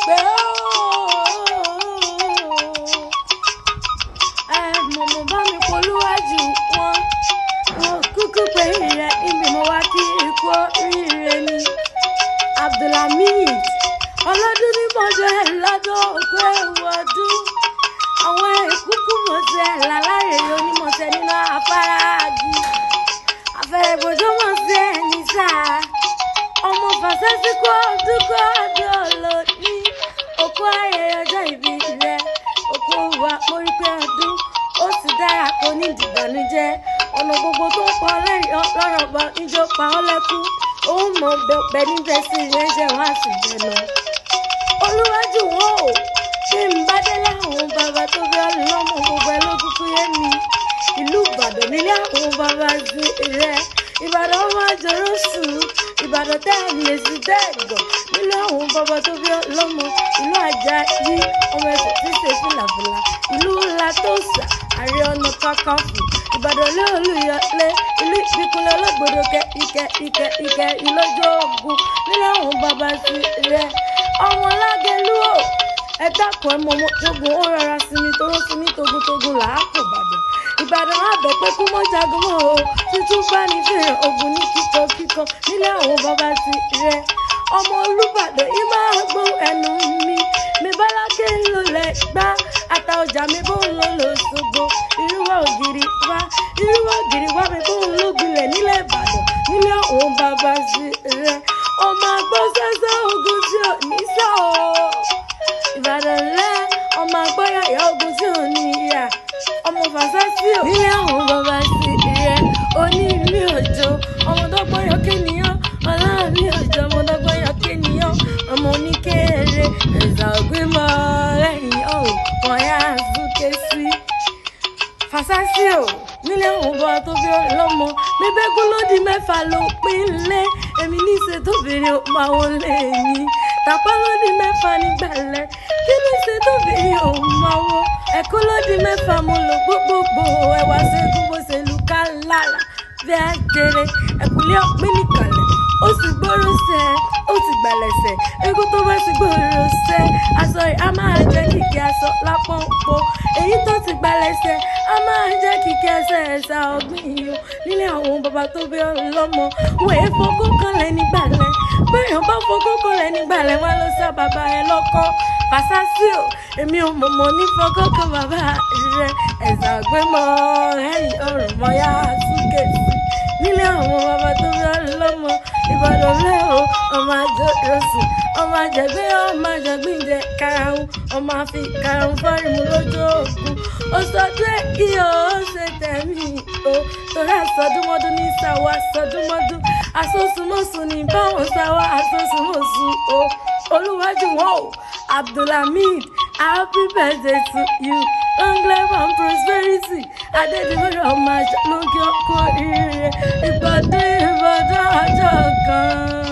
pé mọ̀mọ́ bá mi polúwájú wọn kúkú pé rẹ̀ ibi mo wá kí ikú oríire ni Abdulhamid ọlọ́dún ní mọ́jọ́ ẹ̀ lọ́dún òkú ẹ̀wù ọdún àwọn ìkúkú mọ̀ọ́sẹ̀ làlárèrè onímọ̀ọ́sẹ̀ nínú afárá agi afẹ́rẹ́ bòjó mọ̀ọ́sẹ̀ ní sáà ọmọ fàṣẹ́sí kó dúkọ́ ọdún olóní òkú ayẹyẹ ọjọ́ ìbí rẹ̀ òkú wa mórí pé ọdún ó sì dára kó ní ìdìbànújẹ́ ọ̀nà gbogbo tó ń pọ̀ lẹ́yìn lọ́rọ̀ bá níjó pa ọ́ lẹ́kún ó mọ̀ bẹ́ẹ̀ níbẹ̀ sí ìrẹ́jẹ̀ wọn àti jẹ̀nà olúwájú wọn ò ṣé ń bá délé àwọn bàbá tó bí ọlọ́mọ gbogbo ẹ lókùnkùn yé mi ìlú Ìbàdàn nílé àwọn bàbá sí rẹ̀ Ìbàdàn máa jọrọ sùn Ìbàdàn tẹ́ ẹ̀ lè sí dẹ́gàn nílé àwọn bàbá tó bí ọlọ́mọ ìlú Àjàyí ọmọ ẹ̀sìn tí ṣe fìlàfìlà ìlú ńlá tó sà Ààrẹ Ọ̀nà Kakanfò Ìbàdàn lé Olúyọlé ìlú Ìbíkúnlẹ̀ Ológbòdo Ìkẹ́ ìlójú ogun nílé àwọn bàbá sí rẹ̀ ọmọ Lágẹ̀lú ò ẹ dákun ẹ mọ jogun ó rọra sinmi tó rọ́ sinmi togun làákò Ìbàdàn àbẹ̀ pé kú mọ́ jagun mọ́ o títún bá ní fèrè ogun ní kíkọ nílé àwọn bàbá sí rẹ̀ ọmọ Olúbàdàn yìí máa gbọ́ ẹnu mi bálákè ń lò lẹ̀ gbá ata ọjà mi bó ń lò lọ́sọ̀gbọ̀ irúwà ògiri wá mi bó ń lò gbilẹ̀ nílẹ̀ Ìbàdàn nílé àwọn bàbá sí rẹ̀ ọmọ àgbọ̀ sẹ́sẹ́ ogun tí ò ní sá o Ìbàdàn lẹ́ ọmọ àgbọ̀ yàyà ogun tí ò ní ìyá ọmọ fàṣásí ò nílé àwọn bàbá sí rẹ̀ onílé òjò ọmọ dọ́gbọ́n yọ kéèyàn ọlọ́ọ̀lì òjò ọmọ dọ́gbọ́n yọ kéèyàn ọmọ oníkéré ẹ̀sà ògbémọ̀ lẹ́yìn ọ̀hún kan yá súnké sí fàṣásí ò nílé àwọn bàbá tó bí ọlọ́mọ bíbẹ́gún lódì mẹ́fà ló pín lé èmi ní ṣe tó bèrè ó máa wọlé yín tàpá lódì mẹ́fà nígbàlẹ̀ kí ní ṣe tó bèrè ó máa wọ ẹ̀kọ́ lódì mẹ́fà mo lò gbogbogbò ẹ̀wà ṣẹ́gun bó ṣe lù ká lára bí a jẹrẹ ẹ̀kúlé ọ̀pẹ́ nìkàlẹ̀ ó sì gbóró sẹ́ ó sì gbàlẹ̀sẹ̀ eégún tó bá sì gbóró sẹ́ aṣọ rẹ̀ á máa jẹ́ kìkì aṣọ lápọ̀npọ̀ èyí tó ti gbàlẹ̀sẹ̀ á máa jẹ́ kìkì ẹsẹ̀ ẹ̀sà ọ̀gbìn yìí nílé àwọn bàbá tó bí ọlọ́mọ wọ́n èé fọkún kanlẹ̀ nígbàlẹ̀ bẹ́ẹ̀ bá fọkún kanlẹ̀ nígbàlẹ̀ wá ló sá bàbá ẹ lọ́kọ́ fàṣásí ò èmi ò mọ̀mọ́ ní fọkún kan bàbá rẹ̀ ẹ̀sà ọ̀gbẹ́mọ̀ ẹ̀yìn ọ̀rùn mọ́yá súnkè sí nílé àwọn bàbá tó bí ọlọ́mọ Ìbàdàn lẹ́ o ọmọ àjọyọ̀sùn ọmọ àjẹgbé ọmọ àjẹgbìnjẹ karahun ọmọ àfi karahun fọ́ọ̀rìmù lójú òkun ó sọdún èyí ó ṣe tẹ̀mí o torí àsọdúnmọ́dún ní sáwọ́ àsọdúnmọ́dún àsosùmọ́sùn ní báwọn sáwọ́ àsosùmọ́sùn o olúwájú wọn o Abdulhamid happy birthday to you long life and prosperity adédìmọ́rọ̀ ọmọ àjọ lókè ọkọ̀ ire Ìbàdàn ọjọ́ kan.